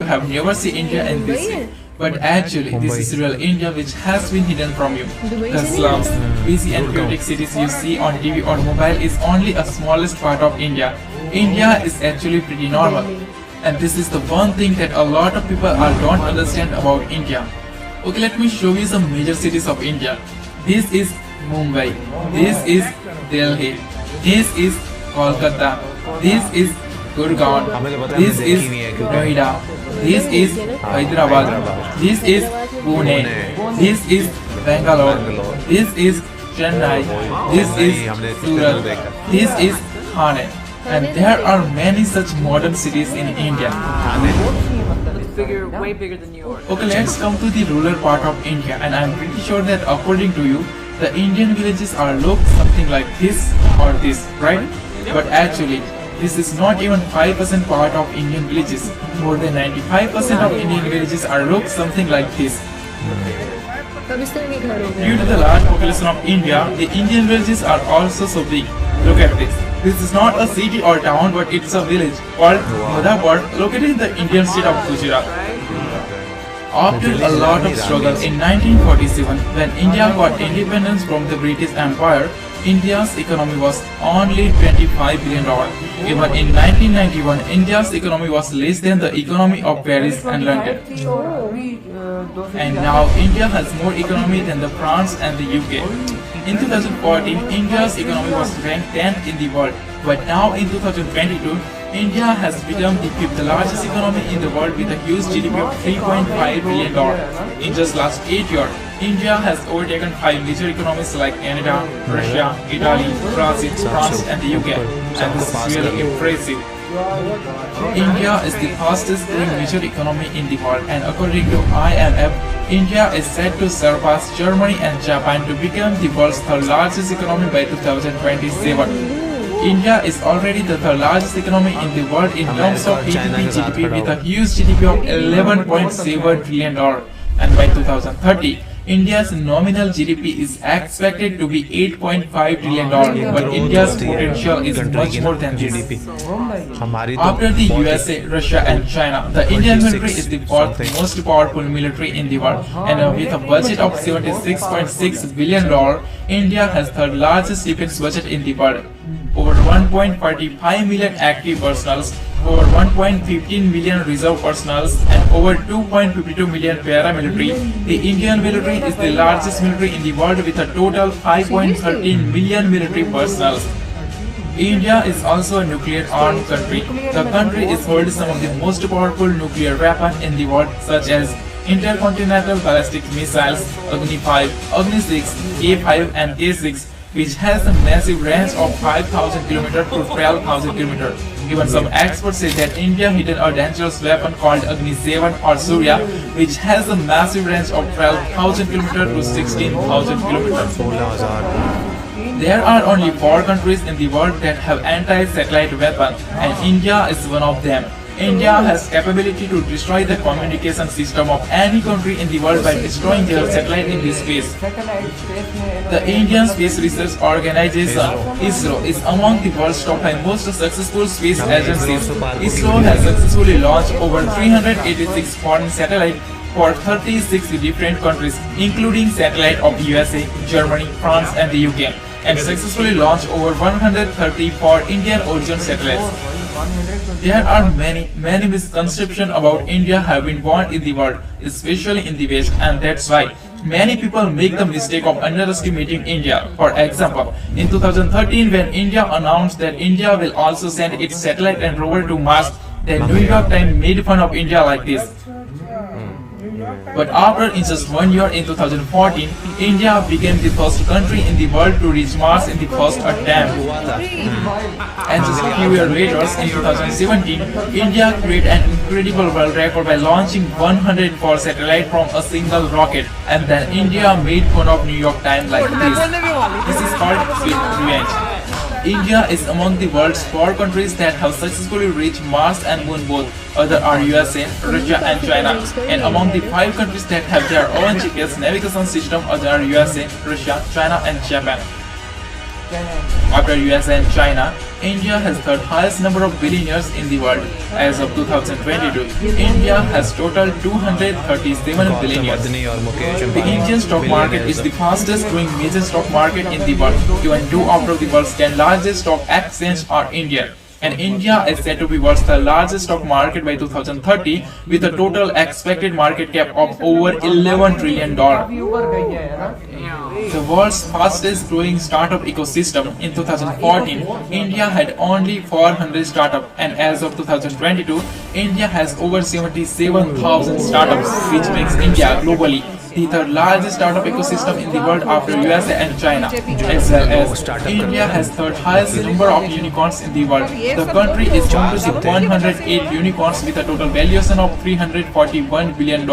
have never seen India in this way. But actually, this is real India which has been hidden from you. The slums, busy and chaotic cities you see on TV or mobile is only a smallest part of India. India is actually pretty normal. And this is the one thing that a lot of people don't understand about India. Okay, let me show you some major cities of India. This is Mumbai. This is Delhi. This is Kolkata. This is Gurgaon. This is Noida. This is Hyderabad. This is Pune. This is Bangalore. This is Chennai. This is Surat. This is Thane. And there are many such modern cities in India. Way bigger than New York. Okay, let's come to the rural part of India, and I'm pretty sure that according to you, the Indian villages are look something like this or this, right? But actually, this is not even 5% part of Indian villages. More than 95% of Indian villages are look something like this. Due to the large population of India, the Indian villages are also so big. Look at this. This is not a city or town, but it's a village called Madhapur, located in the Indian state of Gujarat. After a lot of struggle in 1947, when India got independence from the British Empire, India's economy was only $25 billion. Even in 1991, India's economy was less than the economy of Paris and London. And now India has more economy than the France and the UK. In 2014, India's economy was ranked 10th in the world, but now in 2022, India has become the 5th largest economy in the world with a huge GDP of $3.5 billion. In just last 8 years, India has overtaken 5 major economies like Canada, Russia, Italy, France and the UK, and this is really impressive. India is the fastest growing major economy in the world, and according to IMF, India is set to surpass Germany and Japan to become the world's third largest economy by 2027. India is already the third largest economy in the world in terms of GDP with a huge GDP of $11.7 trillion, and by 2030, India's nominal GDP is expected to be $8.5 trillion, but India's potential is much more than this. After the USA, Russia and China, the Indian military is the fourth most powerful military in the world, and with a budget of $76.6 billion, India has third largest defense budget in the world. Over 1.45 million active personnel, over 1.15 million reserve personnel, and over 2.52 million paramilitary. The Indian military is the largest military in the world with a total 5.13 million military personnel. India is also a nuclear-armed country. The country is holding some of the most powerful nuclear weapons in the world, such as intercontinental ballistic missiles, Agni 5, Agni 6, K5 and K6, which has a massive range of 5,000 km to 12,000 km. Even some experts say that India hidden a dangerous weapon called Agni 7 or Surya, which has a massive range of 12,000 km to 16,000 km. There are only 4 countries in the world that have anti-satellite weapons, and India is one of them. India has capability to destroy the communication system of any country in the world by destroying their satellite in the space. The Indian Space Research Organization, ISRO, is among the world's top 5 most successful space agencies. ISRO has successfully launched over 386 foreign satellites for 36 different countries, including satellites of USA, Germany, France and the UK, and successfully launched over 134 Indian origin satellites. There are many misconceptions about India have been born in the world, especially in the West, and that's why many people make the mistake of underestimating India. For example, in 2013 when India announced that India will also send its satellite and rover to Mars, the New York Times made fun of India like this. But after in just 1 year in 2014, India became the first country in the world to reach Mars in the first attempt. And just a few years later, in 2017, India created an incredible world record by launching 104 satellites from a single rocket. And then India made fun of New York Times like this. This is called sweet revenge. India is among the world's 4 countries that have successfully reached Mars and Moon both. Others are USA, Russia and China. And among the 5 countries that have their own GPS navigation system, others are USA, Russia, China and Japan. After USA and China, India has third highest number of billionaires in the world. As of 2022, India has total 237 billionaires. The Indian stock market is the fastest growing major stock market in the world. Even 2 out of the world's 10 largest stock exchanges are Indian. And India is said to be world's the largest stock market by 2030 with a total expected market cap of over $11 trillion. The world's fastest growing startup ecosystem. In 2014, India had only 400 startups, and as of 2022, India has over 77,000 startups, which makes India globally the third largest startup ecosystem in the world after USA and China, as well as India has third highest number of unicorns in the world. The country is home to 108 unicorns with a total valuation of $341 billion.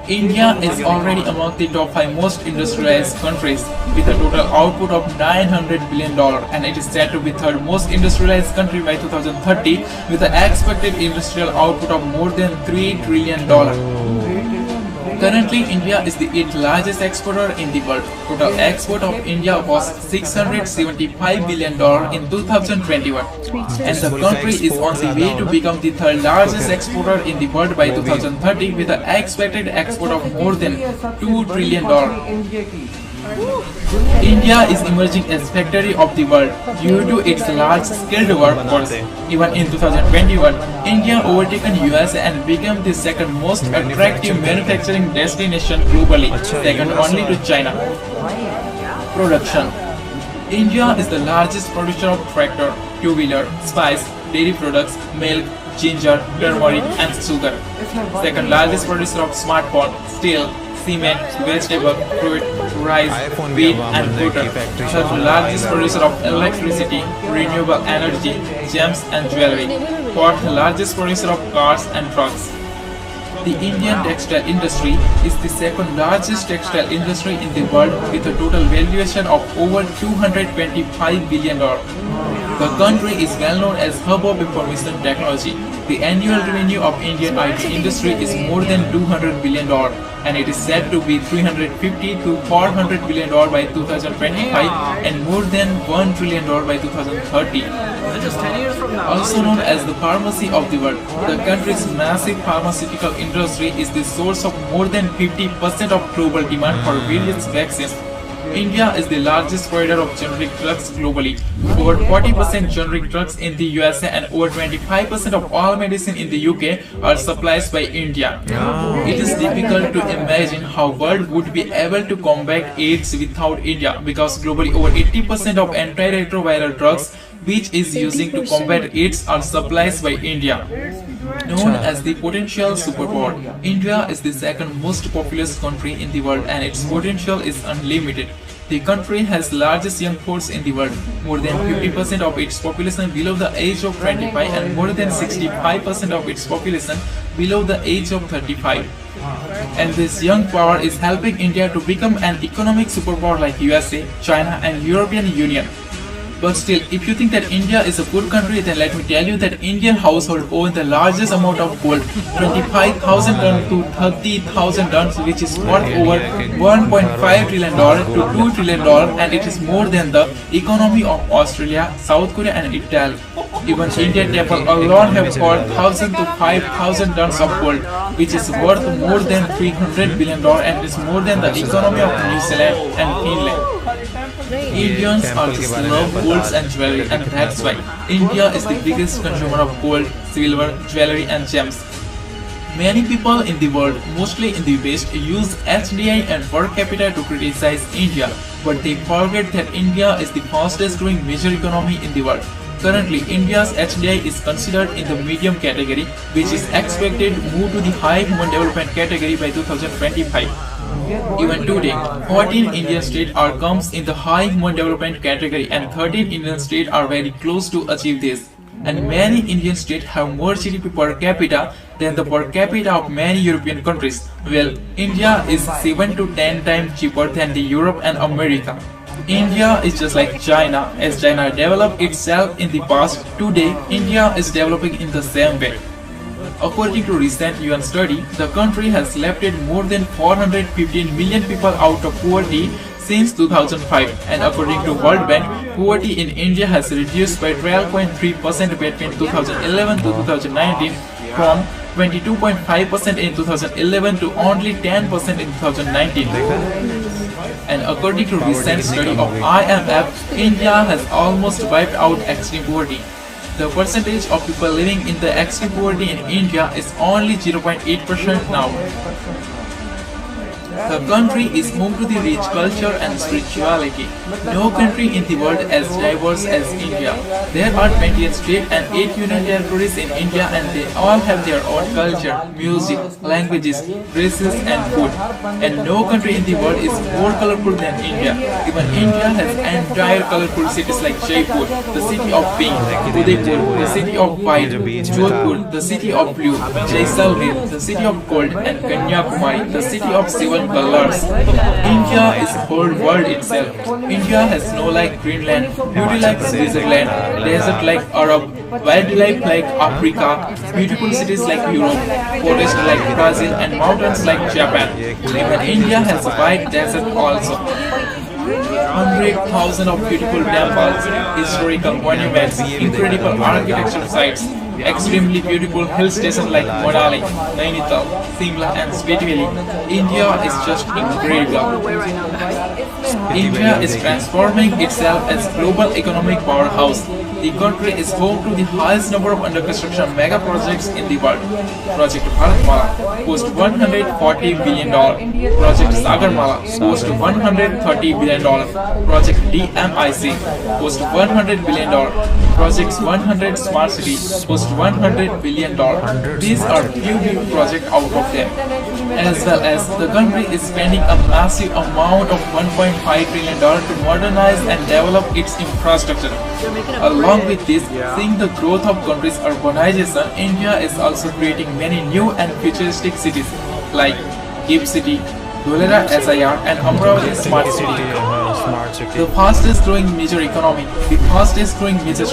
India is already among the top 5 most industrialized countries with a total output of $900 billion, and it is said to be third most industrialized country by 2030 with an expected industrial output of more than $3 trillion. Currently, India is the 8th largest exporter in the world. Total export of India was $675 billion in 2021, and the country is on the way to become the third largest exporter in the world by 2030 with an expected export of more than $2 trillion. India is emerging as factory of the world due to its large skilled workforce. Even in 2021, India overtaken USA and became the second most attractive manufacturing destination globally, second only to China. Production. India is the largest producer of tractor, two-wheeler, spice, dairy products, milk, ginger, turmeric and sugar. Second largest producer of smartphone, steel, cement, vegetable, fruit, rice, wheat and cotton. Third largest producer of electricity, renewable energy, gems and jewelry. Fourth largest producer of cars and trucks. The Indian textile industry is the second largest textile industry in the world with a total valuation of over $225 billion. The country is well known as hub of information technology. The annual revenue of Indian IT industry is more than $200 billion, and it is said to be $350 to $400 billion by 2025 and more than $1 trillion by 2030. Also known as the pharmacy of the world, the country's massive pharmaceutical industry is the source of more than 50% of global demand for various vaccines. India is the largest provider of generic drugs globally. Over 40% generic drugs in the USA and over 25% of all medicine in the UK are supplied by India. It is difficult to imagine how world would be able to combat AIDS without India, because globally over 80% of antiretroviral drugs which is using to combat AIDS are supplied by India. Known as the potential superpower, India is the second most populous country in the world and its potential is unlimited. The country has largest young force in the world, more than 50% of its population below the age of 25 and more than 65% of its population below the age of 35. And this young power is helping India to become an economic superpower like USA, China and European Union. But still, if you think that India is a good country, then let me tell you that Indian household own the largest amount of gold, 25,000 tons to 30,000 tons, which is worth over $1.5 trillion to $2 trillion, and it is more than the economy of Australia, South Korea and Italy. Even Indian temple alone have 4,000 to 5,000 tons of gold, which is worth more than $300 billion and is more than the economy of New Zealand and Finland. Indians also love golds and jewelry, and that's why India is the biggest consumer of gold, silver, jewelry and gems. Many people in the world, mostly in the West, use HDI and per capita to criticize India, but they forget that India is the fastest growing major economy in the world. Currently, India's HDI is considered in the medium category, which is expected to move to the high human development category by 2025. Even today, 14 Indian states are comes in the high human development category and 13 Indian states are very close to achieve this. And many Indian states have more GDP per capita than the per capita of many European countries. Well, India is 7 to 10 times cheaper than the Europe and America. India is just like China. As China developed itself in the past, today India is developing in the same way. According to recent UN study, the country has lifted more than 415 million people out of poverty since 2005, and according to World Bank, poverty in India has reduced by 12.3% between 2011 to 2019 from 22.5% in 2011 to only 10% in 2019. And according to recent study of IMF, India has almost wiped out extreme poverty. The percentage of people living in the extreme poverty in India is only 0.8% now. The country is home to the rich culture and spirituality. No country in the world as diverse as India. There are 28 states and 8 union territories in India, and they all have their own culture, music, languages, dresses and food. And no country in the world is more colorful than India. Even India has entire colorful cities like Jaipur, the city of pink, Udaipur, the city of white, Jodhpur, the city of blue, Jaisalmer, the city of gold, and Kanyakumari, the city of seven colors. India is the whole world itself. India has snow like Greenland, beauty like Switzerland, desert like Arab, wildlife like Africa, beautiful cities like Europe, forest like Brazil, and mountains like Japan. Even India has a white desert also. 100,000 of beautiful temples, historical monuments, incredible architectural sites, extremely beautiful hill stations like Manali, Nainital, Simla and Spiti. India is just incredible. India is transforming itself as global economic powerhouse. The country is home to the highest number of under construction mega projects in the world. Project Bharatmala cost $140 billion. Project Sagarmala cost $130 billion. Project DMIC cost $100 billion. Projects 100 Smart City cost $100 billion. These are few big projects out of them. As well as the country is spending a massive amount of $1.5 trillion to modernize and develop its infrastructure. Along with this, seeing the growth of country's urbanization, India is also creating many new and futuristic cities like Gift City, Dholera SIR and Amravati Smart City. The fastest growing major economy, the fastest growing major